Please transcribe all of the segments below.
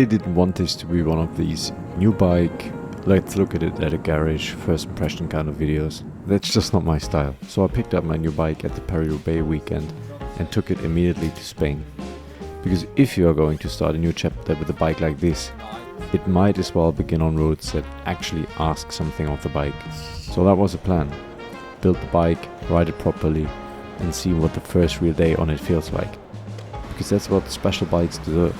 really didn't want this to be one of these new bike, let's look at it at a garage, first impression kind of videos. That's just not my style. So I picked up my new bike at the Paris-Roubaix weekend and took it immediately to Spain. Because if you are going to start a new chapter with a bike like this, it might as well begin on roads that actually ask something of the bike. So that was the plan. Build the bike, ride it properly, and see what the first real day on it feels like. Because that's what special bikes deserve.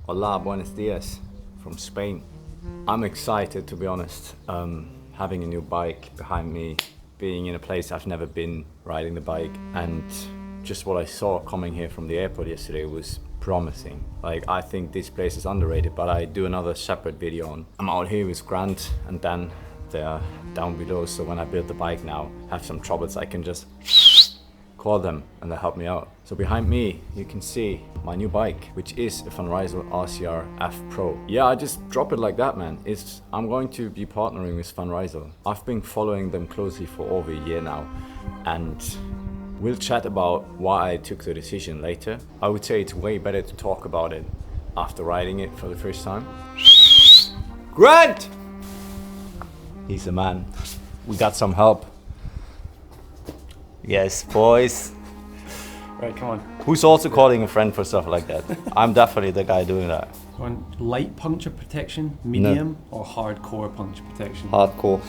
Hola, buenos dias from Spain. I'm excited, to be honest, having a new bike behind me, being in a place I've never been, riding the bike, and just what I saw coming here from the airport yesterday was promising. Like, I think this place is underrated, but I do another separate video on. I'm out here with Grant and Dan. They're down below, so when I build the bike now, have some troubles, I can just call them and they'll help me out. So behind me, you can see my new bike, which is a Rysel RCR F Pro. Yeah, I just drop it like that, man. I'm going to be partnering with Rysel. I've been following them closely for over a year now, and we'll chat about why I took the decision later. I would say it's way better to talk about it after riding it for the first time. Grant! He's the man. We got some help. Yes, boys. Right, come on. Who's also calling a friend for stuff like that? I'm definitely the guy doing that. On light puncture protection, medium, or hardcore puncture protection? Hardcore.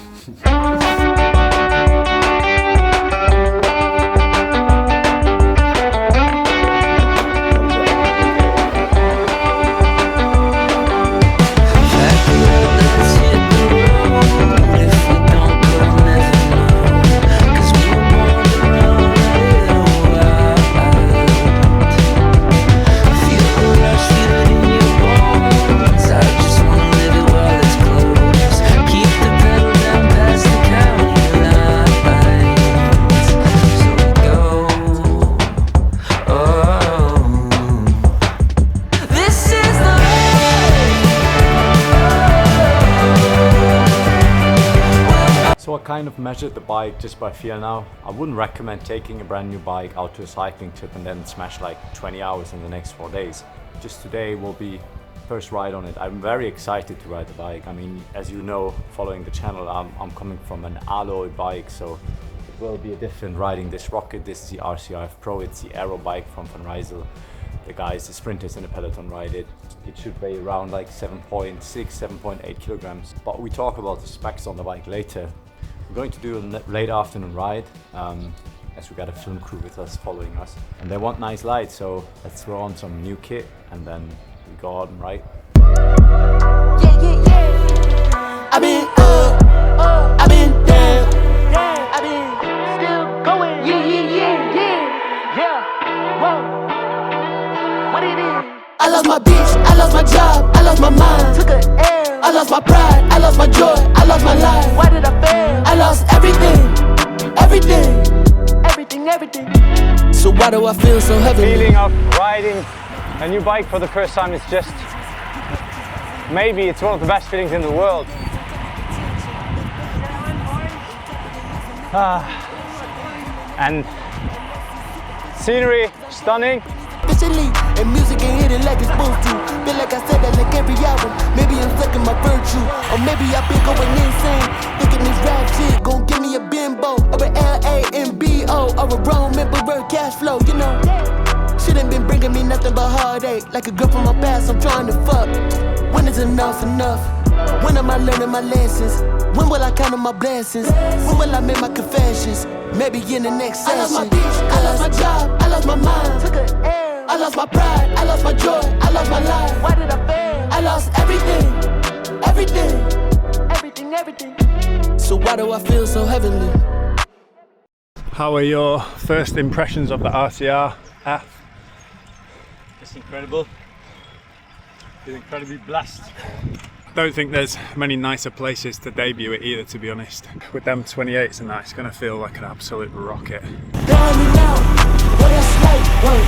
So I kind of measured the bike just by feel now. I wouldn't recommend taking a brand new bike out to a cycling trip and then smash like 20 hours in the next 4 days. Just today will be first ride on it. I'm very excited to ride the bike. I mean, as you know, following the channel, I'm coming from an alloy bike, so it will be a different riding this rocket. This is the RCR F Pro. It's the aero bike from Rysel. The guys, the sprinters in the peloton ride it. It should weigh around like 7.6, 7.8 kilograms. But we talk about the specs on the bike later. We're going to do a late afternoon ride, as we got a film crew with us following us. And they want nice lights, so let's throw on some new kit and then we go out and ride. I've been up, I've been down, I've been still going. Yeah. Whoa. What it is? I lost my bitch, I lost my job, I lost my mind. Took a L. I lost my pride, I lost my joy, I lost my life. Why did I fail? I lost everything. So why do I feel so heavy? The feeling of riding a new bike for the first time is just, maybe it's one of the best feelings in the world. And scenery, stunning. And music ain't hitting like it's supposed to. Feel like I said that like every album. Maybe I'm stuck in my virtue, or maybe I've been going insane. Thinking this rap shit gon' give me a bimbo, or a LAMBO, or a Rome Emperor cash flow, you know. Shouldn't been bringing me nothing but heartache. Like a girl from my past, I'm trying to fuck. When is enough? When am I learning my lessons? When will I count on my blessings? When will I make my confessions? Maybe in the next session. I lost my bitch, I lost my job, I lost my mind. Took a L. I lost my pride, I lost my joy, I lost my life. Why did I fail? I lost everything. everything, everything, everything. So why do I feel so heavenly? How are your first impressions of the RCR F? It's incredible. It's incredibly blessed. I don't think there's many nicer places to debut it either, to be honest. With them 28s and that, it's going to feel like an absolute rocket. Down and out, what that's like, work.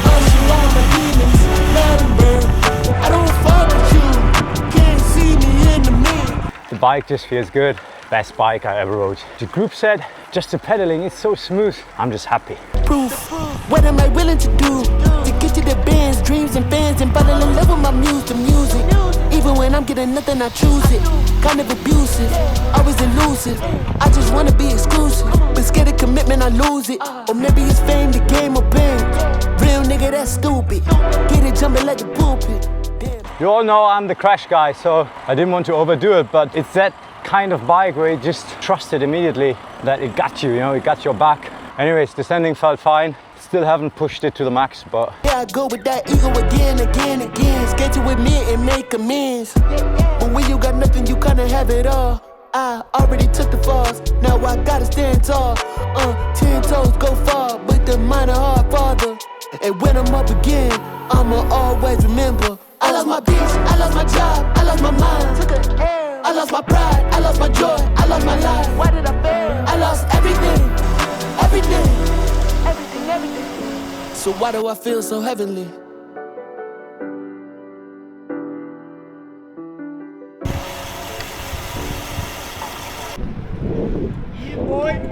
Ushing down my demons, let them burn. I don't fuck with you, can't see me in the mirror. The bike just feels good. Best bike I ever rode. The group said, just the pedaling, it's so smooth. I'm just happy. Proof, what am I willing to do? To get to the bands, dreams and fans, and fall in love with my the music. Even when I'm getting nothing, I choose it. Kind of abusive, always elusive. I just wanna be exclusive, but scared of commitment, I lose it. Or maybe it's fame, the game, or pain. Real nigga, that's stupid. Get it jumping like the pulpit. You all know I'm the crash guy, so I didn't want to overdo it, but it's that kind of bike where you just trusted immediately that it got you, it got your back. Anyways, descending felt fine. Still haven't pushed it to the max, but yeah, I go with that ego again. Scared to admit and make amends. But when you got nothing, you kinda have it all. I already took the falls, now I gotta stand tall. 10 toes go far, but the mind a hard father. And when I'm up again, I'ma always remember. I lost my bitch, I lost my job, I lost my mind. Took a L. I lost my pride, I lost my joy, I lost my life. Why did I fail? I lost everything, everything, everything, everything. So why do I feel so heavenly? Yeah, boy.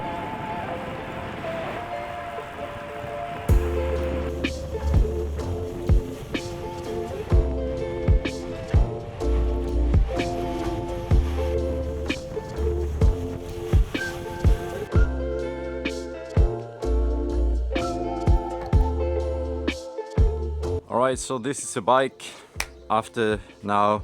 Alright, so this is a bike. After now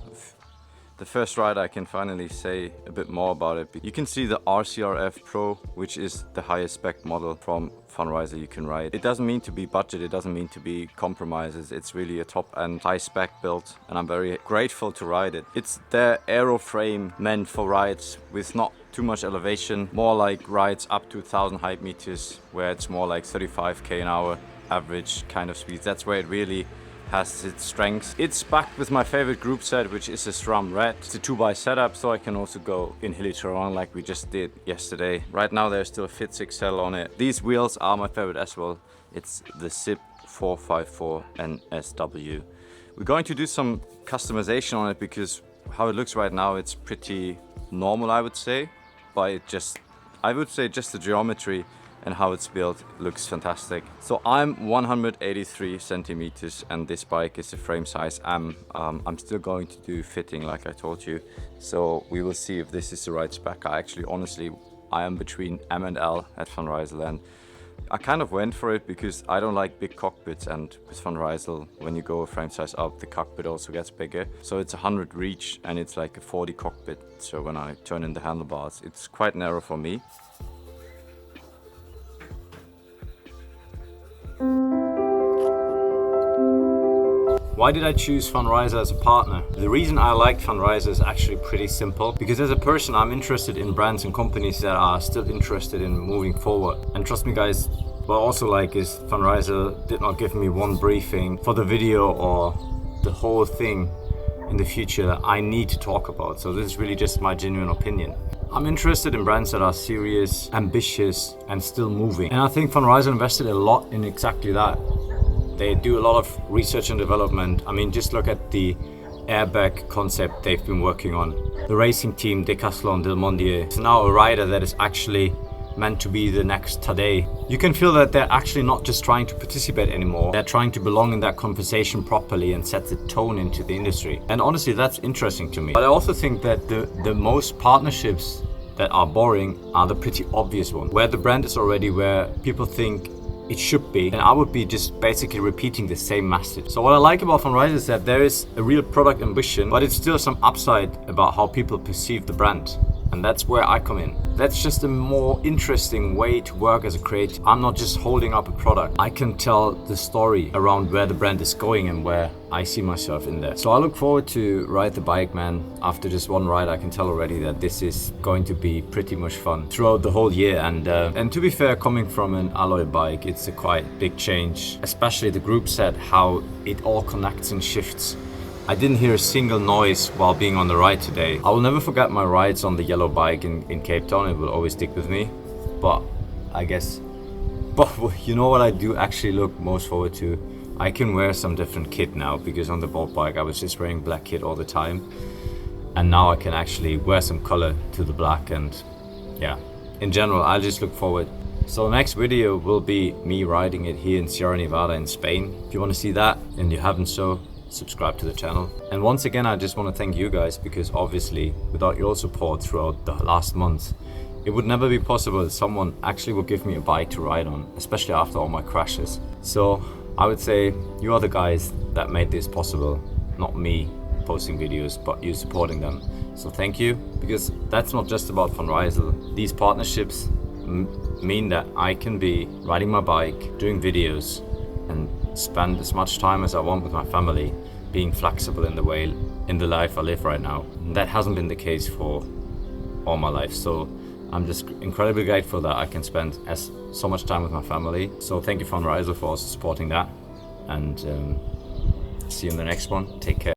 the first ride, I can finally say a bit more about it. You can see the RCR F Pro, which is the highest spec model from Rysel you can ride. It doesn't mean to be budget, it doesn't mean to be compromises. It's really a top-end, high-spec build, and I'm very grateful to ride it. It's the aero frame meant for rides with not too much elevation, more like rides up to 1000 height meters, where it's more like 35k an hour average kind of speed. That's where it really has its strengths. It's backed with my favorite group set, which is a SRAM RED. It's a 2x setup, so I can also go in hilly terrain like we just did yesterday. Right now there's still a Fit 6L on it. These wheels are my favorite as well. It's the Zipp 454 NSW. We're going to do some customization on it because how it looks right now, it's pretty normal, I would say. But I would say just the geometry and how it's built looks fantastic. So I'm 183 centimeters and this bike is the frame size I'm still going to do fitting like I told you. So we will see if this is the right spec. Honestly, I am between M and L at Rysel, and I kind of went for it because I don't like big cockpits, and with Rysel, when you go a frame size up, the cockpit also gets bigger. So it's 100 reach and it's like a 40 cockpit. So when I turn in the handlebars, it's quite narrow for me. Why did I choose Rysel as a partner? The reason I liked Rysel is actually pretty simple. Because as a person, I'm interested in brands and companies that are still interested in moving forward. And trust me guys, what I also like is Rysel did not give me one briefing for the video or the whole thing in the future that I need to talk about. So this is really just my genuine opinion. I'm interested in brands that are serious, ambitious, and still moving. And I think Rysel invested a lot in exactly that. They do a lot of research and development. I mean, just look at the airbag concept they've been working on. The racing team, Decathlon, Delmondier, is now a rider that is actually meant to be the next Tadej. You can feel that they're actually not just trying to participate anymore. They're trying to belong in that conversation properly and set the tone into the industry. And honestly, that's interesting to me. But I also think that the most partnerships that are boring are the pretty obvious ones, where the brand is already where people think it should be, and I would be just basically repeating the same message. So what I like about Rysel is that there is a real product ambition, but it's still some upside about how people perceive the brand. And that's where I come in. That's just a more interesting way to work as a creator. I'm not just holding up a product. I can tell the story around where the brand is going and where I see myself in there. So I look forward to ride the bike, man. After just one ride, I can tell already that this is going to be pretty much fun throughout the whole year. And to be fair, coming from an alloy bike, it's a quite big change, especially the group set, how it all connects and shifts. I didn't hear a single noise while being on the ride today. I will never forget my rides on the yellow bike in Cape Town. It will always stick with me. But you know what I do actually look most forward to? I can wear some different kit now, because on the boat bike I was just wearing black kit all the time. And now I can actually wear some color to the black, and yeah, in general, I just look forward. So the next video will be me riding it here in Sierra Nevada in Spain. If you want to see that and you haven't so, subscribe to the channel. And once again, I just want to thank you guys, because obviously without your support throughout the last month, it would never be possible that someone actually would give me a bike to ride on, especially after all my crashes. So I would say you are the guys that made this possible, not me posting videos, but you supporting them. So thank you, because that's not just about Von Rysel. These partnerships mean that I can be riding my bike, doing videos, and spend as much time as I want with my family, being flexible in the life I live right now. And that hasn't been the case for all my life. So I'm just incredibly grateful that I can spend so much time with my family. So thank you, Von Rysel, for also supporting that. And see you in the next one. Take care.